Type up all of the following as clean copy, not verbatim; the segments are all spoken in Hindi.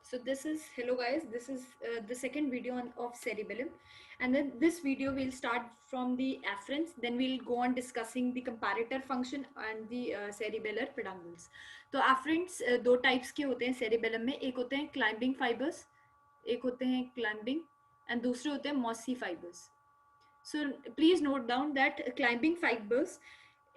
So this is hello guys. This is the second video of cerebellum, and then this video will start from the afferents. Then we'll go on discussing the comparator function and the cerebellar peduncles. तो afferents दो types के होते हैं cerebellum में. एक होते हैं climbing fibers, एक होते हैं climbing, and दूसरे होते हैं mossy fibers. So please note down that climbing fibers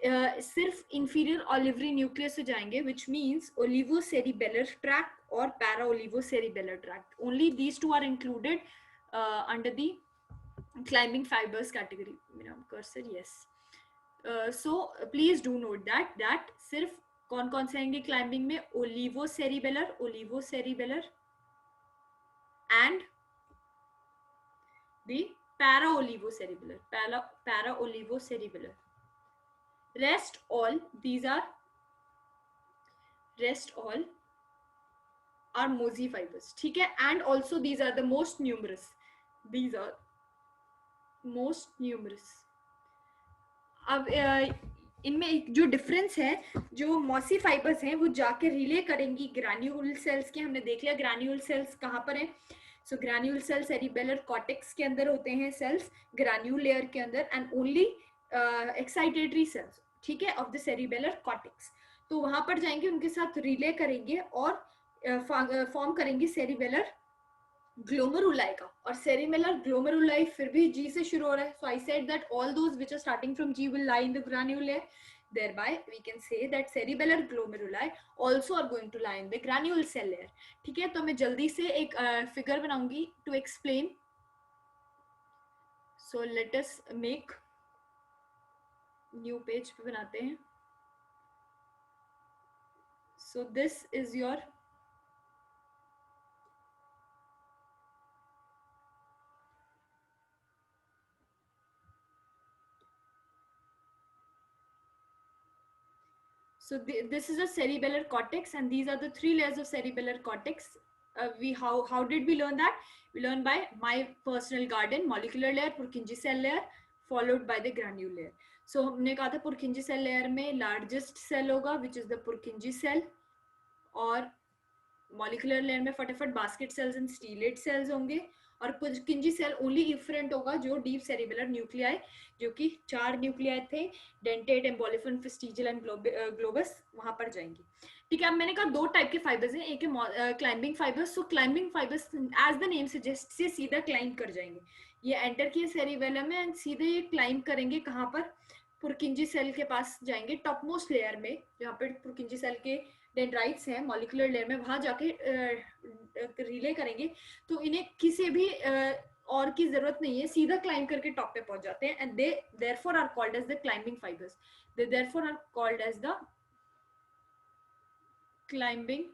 सिर्फ inferior olivary nucleus से जाएंगे, which means olivocerebellar tract or paraolivocerebellar tract. Only these two are included under the climbing fibers category. मेरा cursor, yes. So please do note that सिर्फ कौन कौन से आएंगे climbing में? olivocerebellar and the paraolivocerebellar. Rest all are mossy fibers. ठीक है, and also these are the most numerous. अब इनमें जो डिफरेंस है, जो मॉसी फाइबर्स हैं वो जाके रिले करेंगी ग्रैन्यूल सेल्स के. हमने देख लिया ग्रैन्यूल सेल्स कहाँ पर हैं. सो ग्रैन्यूल सेल सेरिबेलर कॉर्टेक्स के अंदर होते हैं सेल्स, ग्रैन्यूल लेयर के अंदर, एंड ओनली एक्साइटेटरी सेल्स, ठीक है, ऑफ द सेरिबेलर कॉर्टेक्स. तो वहां पर जाएंगे, उनके साथ रिले करेंगे और फॉर्म करेंगे सेरिबेलर ग्लोमेरुलाई का. और सेरिबेलर ग्लोमेरुलाई फिर भी जी से शुरू हो रहा है. So I said that all those which are starting from G will lie in the granule layer. Thereby we can say that cerebellar glomeruli also are going to lie in the granule cell layer. ठीक है, तो मैं जल्दी से एक फिगर बनाऊंगी to explain. So let us make new page पे बनाते हैं. So this is your So this is a cerebellar cortex, and these are the three layers of cerebellar cortex. How did we learn that? We learned by my personal garden, molecular layer, Purkinje cell layer, followed by the granule layer. So हमने कहा था Purkinje cell layer में largest cell होगा, which is the Purkinje cell, और molecular layer में फटाफट basket cells and stellate cells होंगे, और पुर्किंजी सेल ओनली इफरेंट होगा जो डीप सेरिबेलर न्यूक्लियाई, जो कि 4 न्यूक्लियाई थे, डेंटेट, एम्बोलिफन, फेस्टिजियल एंड ग्लोबस, वहां पर जाएंगे. ठीक है, अब मैंने कहा दो टाइप के फाइबर्स हैं. एक है climbing fibres. So climbing fibres as the name suggest से सीधा क्लाइंब कर जाएंगे. ये एंटर किए सेरिबेलम में एंड सीधे ये क्लाइंब करेंगे. कहाँ पर? पुर्किंजी सेल के पास जाएंगे, टॉप मोस्ट लेयर में, जहाँ पे पुर्किंजी सेल के डेंड्राइट्स हैं मॉलिक्यूलर लेयर में, वहां जाके रिले करेंगे. तो इन्हें किसी भी और की जरूरत नहीं है, सीधा क्लाइंब करके टॉप पे पहुंच जाते हैं. And they therefore are called as the climbing fibres. They therefore are called as the climbing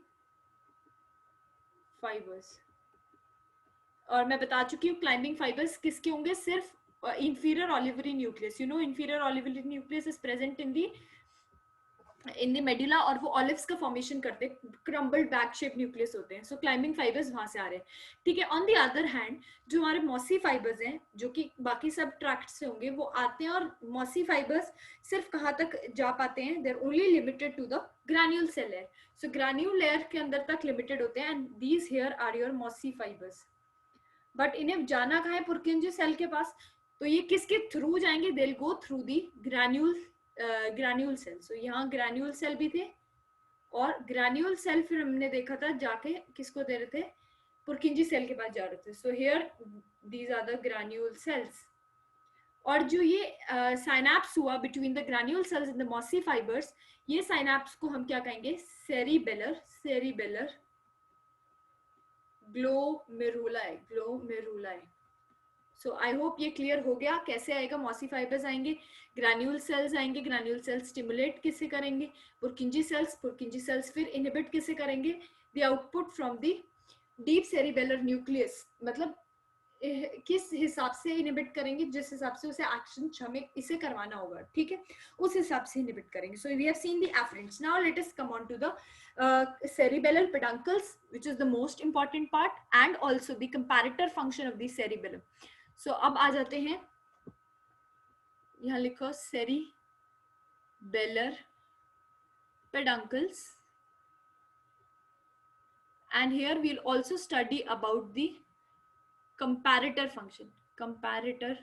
fibres. और मैं बता चुकी हूँ क्लाइंबिंग फाइबर्स किसके होंगे? सिर्फ inferior olivary nucleus. You know inferior olivary nucleus is present in the medulla, और वो ऑलिव्स का फॉर्मेशन करते हैं, क्रम्बल्ड बैक शेप न्यूक्लियस होते हैं. सो क्लाइंबिंग फाइबर्स वहां से आ रहे हैं. ठीक है, ऑन द अदर हैंड जो हमारे मॉसी फाइबर्स हैं, जो कि बाकी सब ट्रैक्ट से होंगे, वो आते हैं. और मॉसी फाइबर्स सिर्फ कहाँ तक जा पाते हैं? They are only limited to the granule cell layer. So granule layer के अंदर तक लिमिटेड होते हैं, and these here are your mossy fibres. But इन्हें जाना कहाँ है? पुर्किंजी सेल के पास. तो ये किसके थ्रू जाएंगे? They will go through the granule cell. So यहाँ ग्रैन्यूल सेल भी थे, और ग्रैन्यूल सेल फिर हमने देखा था जाके किसको दे रहे थे? पुर्किंजी सेल के पास जा रहे थे. So here these are the granule cells. और जो ये साइनैप्स हुआ between the granule cells and the mossy fibres, ये साइनैप्स को हम क्या कहेंगे? Cerebellar glomeruli. So I hope ये क्लियर हो गया. कैसे आएगा? मॉसी फाइबर्स आएंगे, ग्रैन्यूल सेल्स आएंगे, ग्रैन्यूल सेल्स स्टिमुलेट किससे करेंगे? पुर्किंजी सेल्स फिर इनहिबिट किससे करेंगे? The output from the deep cerebellar nucleus. मतलब किस हिसाब से इनहिबिट करेंगे? जिस हिसाब से उसे एक्शन हमें इसे करवाना होगा, ठीक है, उस हिसाब से इनहिबिट करेंगे. So we have seen the efferents. Now let us come on to the cerebellar peduncles, which is the most important part, and also the comparator function of the cerebellum. So अब आ जाते हैं, यहाँ लिखो cerebellar peduncles. and here we'll also study about the comparator function. comparator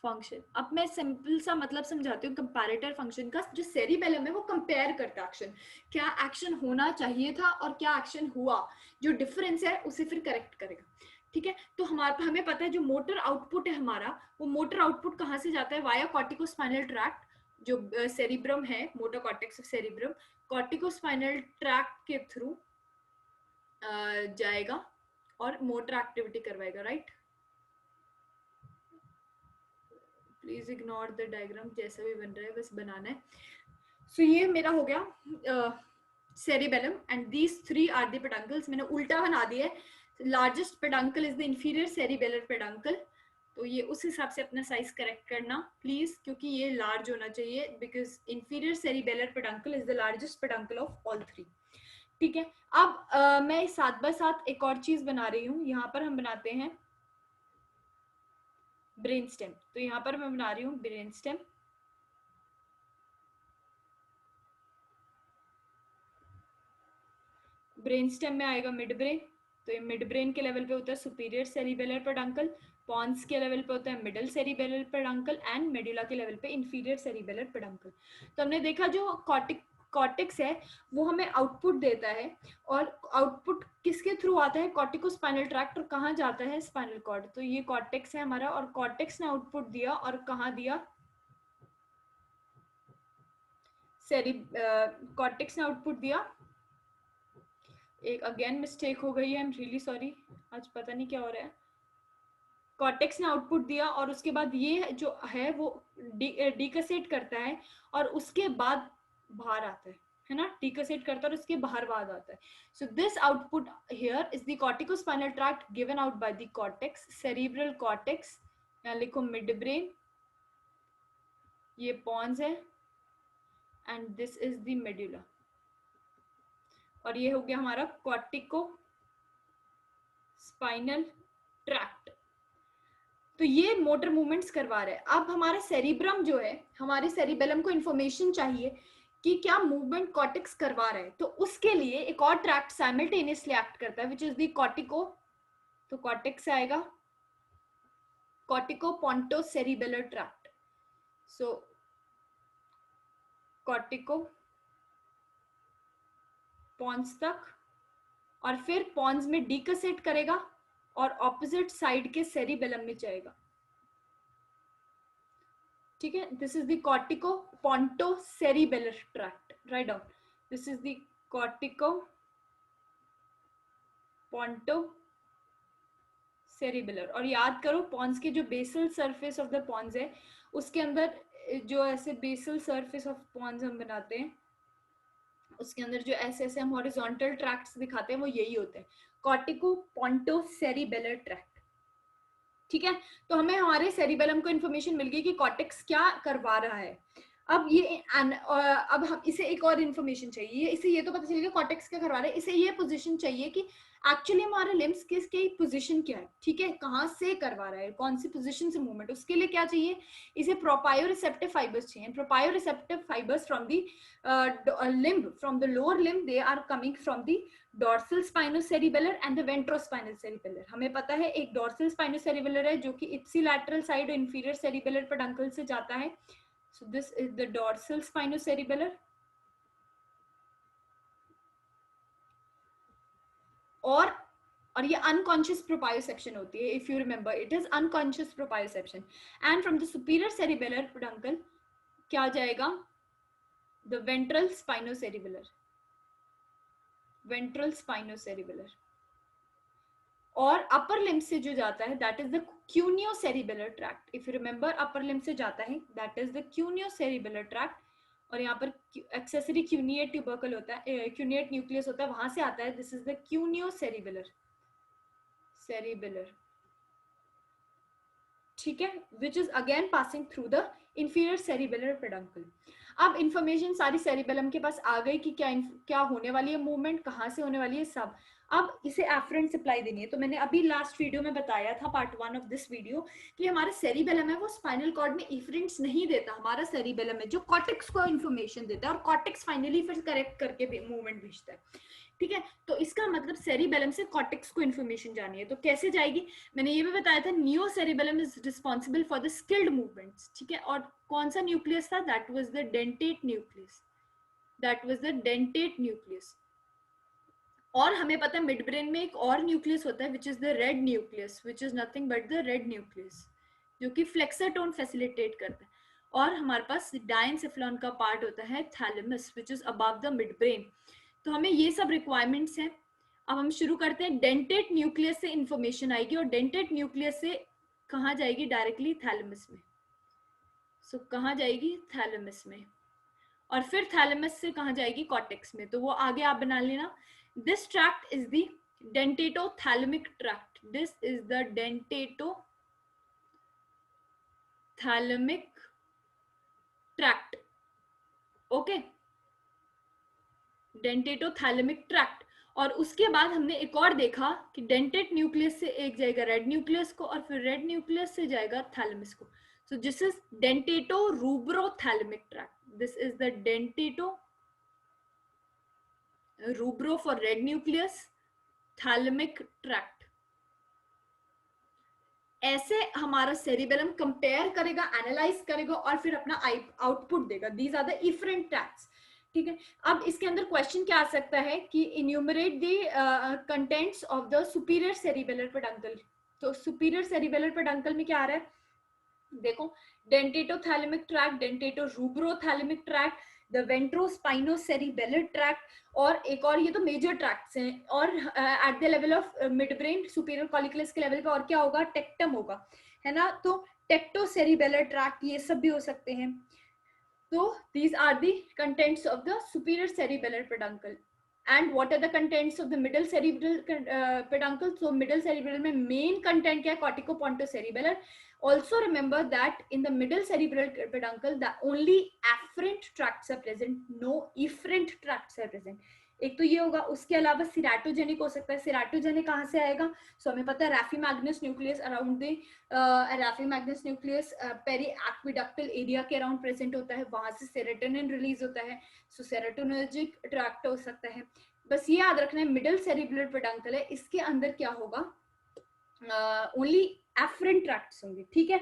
function, अब मैं सिंपल सा मतलब समझाती हूँ कंपैरेटर फंक्शन का। जो सेरिबेलम है वो कंपेयर करता है एक्शन, क्या एक्शन होना चाहिए था और क्या एक्शन हुआ, जो डिफरेंस है उसे फिर करेक्ट करेगा। ठीक है, तो हमें पता है जो मोटर आउटपुट है हमारा, वो मोटर आउटपुट कहाँ से जाता है, वाया कॉर्टिकोस्पाइनल ट्रैक्ट, जो सेरिब्रम है, motor cortex of cerebrum, corticospinal tract के थ्रू जाएगा और मोटर एक्टिविटी करवाएगा। Right, please ignore the diagram, जैसा भी बन रहा है बस बनाना है। सो ये मेरा हो गया cerebellum and these three are the peduncles। मैंने उल्टा बना दिया है, largest peduncle is the inferior cerebellar peduncle, तो ये उस हिसाब से अपना साइज करेक्ट करना प्लीज, क्योंकि ये लार्ज होना चाहिए, because inferior cerebellar peduncle is the largest peduncle of all three. ठीक है, अब मैं साथ बाय साथ एक और चीज बना रही हूँ, यहाँ पर हम बनाते हैं ब्रेन स्टेम। तो यहाँ पर मैं बना रही हूँ ब्रेन स्टेम। ब्रेन स्टेम में आएगा मिड ब्रेन, तो ये मिड ब्रेन के लेवल पे होता है सुपीरियर सेरिबेलर पेडंकल, पॉन्स के लेवल पे होता है middle cerebellar peduncle and medulla के लेवल पे इंफीरियर सेरिबेलर पेडंकल। तो हमने देखा जो कॉर्टेक्स है वो हमें आउटपुट देता है, और आउटपुट किसके थ्रू आता है, कॉर्टिकोस्पाइनल ट्रैक्ट, और कहाँ जाता है, स्पाइनल कॉर्ड। तो ये कॉर्टेक्स है हमारा, और कॉर्टेक्स ने आउटपुट दिया और कहाँ दिया, कॉर्टेक्स ने आउटपुट दिया। एक अगेन मिस्टेक हो गई है, आई एम रियली सॉरी, आज पता नहीं क्या हो रहा है। कॉर्टेक्स ने आउटपुट दिया और उसके बाद ये जो है वो डिकसेट करता है और उसके बाद बाहर आता है ना, डिकसेट करता है और उसके बाहर बाद आता है। So this output here is the corticospinal tract given out by the cortex, cerebral cortex, यहाँ लिखो मिड ब्रेन, ये पॉन्स है and this is the medulla, और ये हो गया हमारा कॉर्टिको स्पाइनल ट्रैक्ट। तो ये मोटर मूवमेंट्स करवा रहा है। अब हमारा सेरिब्रम जो है, हमारे सेरिबेलम को इंफॉर्मेशन चाहिए कि क्या मूवमेंट कॉर्टेक्स करवा रहा है, तो उसके लिए एक और ट्रैक्ट साइमल्टेनियसली एक्ट करता है विच इज द कॉर्टिको, तो कॉर्टेक्स से आएगा कॉर्टिको पोंटो सेरिबेलर ट्रैक्ट। सो कॉर्टिको पॉन्स तक, और फिर पॉन्स में डिकसेट करेगा और ऑपोजिट साइड के सेरिबेलम में जाएगा। ठीक है, this is the cortico ponto cerebellar tract, right down, this is the cortico ponto cerebellar. और याद करो पॉन्स के जो basal surface of the pons है, उसके अंदर जो ऐसे बेसल सरफेस ऑफ पॉन्स हम बनाते हैं, उसके अंदर जो ऐसे ऐसे हम हॉरिजॉन्टल ट्रैक्ट्स दिखाते हैं वो यही होते हैं, कॉर्टिको पोंटो सेरिबेलर ट्रैक्ट। ठीक है, तो हमें हमारे सेरिबेलम को इन्फॉर्मेशन मिल गई कि कॉर्टेक्स क्या करवा रहा है। अब अब हम इसे एक और इन्फॉर्मेशन चाहिए, इसे ये तो पता चल गया कॉर्टेक्स क्या करवा रहा है, इसे ये पोजीशन चाहिए कि एक्चुअली हमारे लिम्स किसकी पोजीशन क्या है। ठीक है, कहाँ से करवा रहा है, कौन सी पोजीशन से मूवमेंट, उसके लिए क्या चाहिए, इसे प्रोपायोरिसेप्टिव फाइबर्स चाहिए। Proprioceptive fibres from the limb, from the lower limb, they are coming from the dorsal spinocerebellar and the ventrospinal cerebellar. हमें पता है एक डॉर्सल स्पाइनोसेरिबेलर है जो कि इप्सिलैटरल साइड और इंफीरियर सेरिबेलर पेडंकल से जाता है। So this is the dorsal spinocerebellar, और ये unconscious proprioception होती है, if you remember it is unconscious proprioception। and from the superior cerebellar peduncle क्या जाएगा, the ventral spinocerebellar, ventral spinocerebellar, और अपर लिम्ब से जो जाता है that is the cuneocerebellar tract. If you remember upper limb से जाता है that is the cuneocerebellar tract, और यहाँ पर एक्सेसरी क्यूनिएट ट्यूबरकल होता है, क्यूनिएट न्यूक्लियस होता है, वहां से आता है, दिस इज द क्यूनियोसेरिबेलर सेरिबेलर। ठीक है, which is again passing through the inferior cerebellar peduncle. अब इंफॉर्मेशन सारी सेरिबेलम के पास आ गई कि क्या होने वाली है मूवमेंट, कहाँ से होने वाली है सब। अब इसे एफरेंट सप्लाई देनी है। तो मैंने अभी लास्ट वीडियो में बताया था, पार्ट 1 ऑफ दिस वीडियो, कि हमारा सेरिबेलम है वो स्पाइनल कॉर्ड में इफरेंट्स नहीं देता, हमारा सेरिबेलम है जो कॉर्टेक्स को इन्फॉर्मेशन देता है, और कॉर्टेक्स फाइनली फिर करेक्ट करके मूवमेंट भेजता है। ठीक है, तो इसका मतलब सेरिबेलम से कॉर्टेक्स को इन्फॉर्मेशन जानी है, तो कैसे जाएगी, मैंने ये भी बताया था, neo cerebellum is responsible for the skilled movements, ठीक है, और कौन सा न्यूक्लियस था, that was the dentate nucleus, that was the dentate nucleus. और हमें पता है मिड ब्रेन में एक और न्यूक्लियस होता है which is the red nucleus, which is nothing but the red nucleus, जो कि फ्लेक्सर टोन फैसिलिटेट करता है। और हमारे पास डायनसेफ्लॉन का पार्ट होता है thalamus, which is above the mid brain. तो हमें ये सब रिक्वायरमेंट्स हैं। अब हम शुरू करते हैं, डेंटेट न्यूक्लियस से इंफॉर्मेशन आएगी और डेंटेट न्यूक्लियस से कहाँ जाएगी, डायरेक्टली थैलेमस में। सो कहाँ जाएगी, थैलेमस में, और फिर थैलेमस से कहाँ जाएगी, कॉर्टेक्स में। तो वो आगे आप बना लेना, this tract is the dentatothalamic tract, this is the dentatothalamic tract, okay, dentatothalamic tract. और उसके बाद हमने एक और देखा कि डेंटेट न्यूक्लियस से एक जाएगा रेड न्यूक्लियस को, और फिर रेड न्यूक्लियस से जाएगा थैलेमस को। So this is dentatorubrothalamic tract, this is the dentato rubro for red nucleus, thalamic tract. ऐसे हमारा सेरिबेलम कंपेयर करेगा, एनालाइज करेगा और फिर अपना आउटपुट देगा। These are the efferent tracts, ठीक है। अब इसके अंदर क्वेश्चन क्या आ सकता है कि enumerate the contents of the superior cerebellar peduncle. तो सुपीरियर सेरिबेलर पेडंकल में क्या आ रहा है, देखो, डेंटेटोथैलेमिक ट्रैक्ट, डेंटेटोरूब्रोथैलेमिक ट्रैक्ट, द वेंट्रोस्पाइनोसेरिबेलर ट्रैक्ट, और एक और, ये तो मेजर ट्रैक्ट्स हैं। और at the level of mid brain superior colliculus के लेवल पे और क्या होगा, टेक्टम होगा, है ना। तो टेक्टोसेरिबेलर ट्रैक्ट, ये सब भी हो सकते हैं। तो these are the contents of the superior cerebellar peduncle. And what are the contents of the middle cerebral peduncle? So middle cerebral में main content क्या है, corticopontocerebellar. Also remember that in the middle cerebral peduncle the only afferent tracts are present, no efferent tracts are present. एक तो ये होगा, उसके अलावा सिराटोजेनिक हो सकता है। सिराटोजेनिक कहाँ से आएगा, सो हमें पता है raphe magnus nucleus around the raphe magnus nucleus periaqueductal area के अराउंड प्रेजेंट होता है, वहां से सेरोटोनिन रिलीज होता है, सो सेरोटोनर्जिक ट्रैक्ट हो सकता है। बस ये याद रखना है, मिडल सेरिबुलर पेडंकल है, इसके अंदर क्या होगा, ओनली एफरेंट ट्रैक्ट्स होंगे, ठीक है।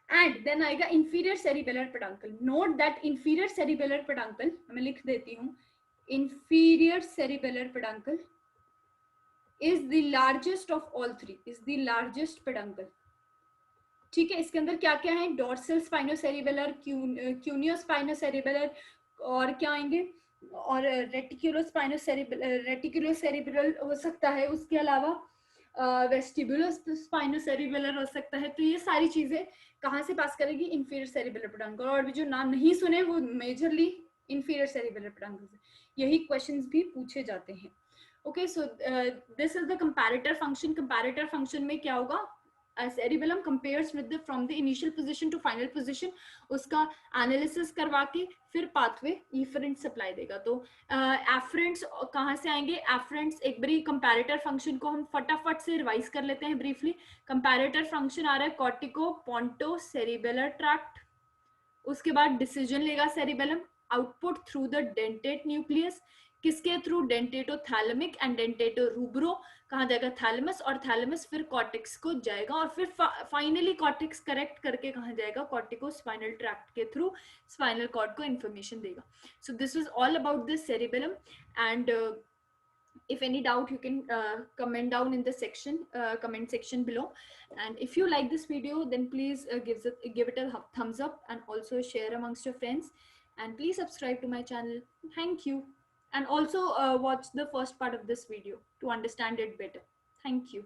एंड देन आएगा inferior cerebellar peduncle. Note that inferior cerebellar peduncle, मैं लिख देती हूँ, inferior cerebellar peduncle is the largest of all three, is the largest peduncle, ठीक है। इसके अंदर क्या क्या है, डोर्सल स्पाइनोसेरिबेलर, क्यूनियोस्पाइनोसेरिबेलर, और क्या आएंगे, और रेटिकुलोसेरिब्रल हो सकता है, उसके अलावा वेस्टिबुलोस्पाइनोसेरिबेलर हो सकता है। तो ये सारी चीजें कहाँ से पास करेगी, इंफीरियर सेरिबेलर पेडंकल। और भी जो नाम नहीं सुने वो मेजरली इंफीरियर सेरिबेलर पेडंकल से यही क्वेश्चंस भी पूछे जाते हैं। Okay, so this is the comparator function. Comparator function में क्या होगा, cerebellum compares with the from the initial position to final position, उसका एनालिसिस करवा के फिर पाथवे इफरेंट सप्लाई देगा। तो एफरेंट्स कहाँ से आएंगे, एफरेंट्स एक बारी कंपैरेटर फंक्शन को हम फटाफट से रिवाइज कर लेते हैं ब्रीफली। कंपैरेटर फंक्शन आ रहा है कॉर्टिको पोंटो सेरिबेलर ट्रैक्ट, उसके बाद डिसीजन लेगा cerebellum, output through the dentate nucleus, किसके थ्रू, डेंटेटोथैलेमिक एंड डेंटेटोरूब्रो, कहाँ जाएगा, थैलेमस, और थैलेमस फिर कॉर्टेक्स को जाएगा, और फिर फाइनली कॉर्टेक्स करेक्ट करके कहाँ जाएगा, कॉर्टिको स्पाइनल ट्रैक्ट के थ्रू स्पाइनल कॉर्ड को इन्फॉर्मेशन देगा। सो this is all about this cerebellum, and if any doubt you can comment down in the section comment section below, and if you like this video then please give it a thumbs up and also share amongst your friends, and please subscribe to my channel. Thank you, and also watch the first part of this video to understand it better. Thank you.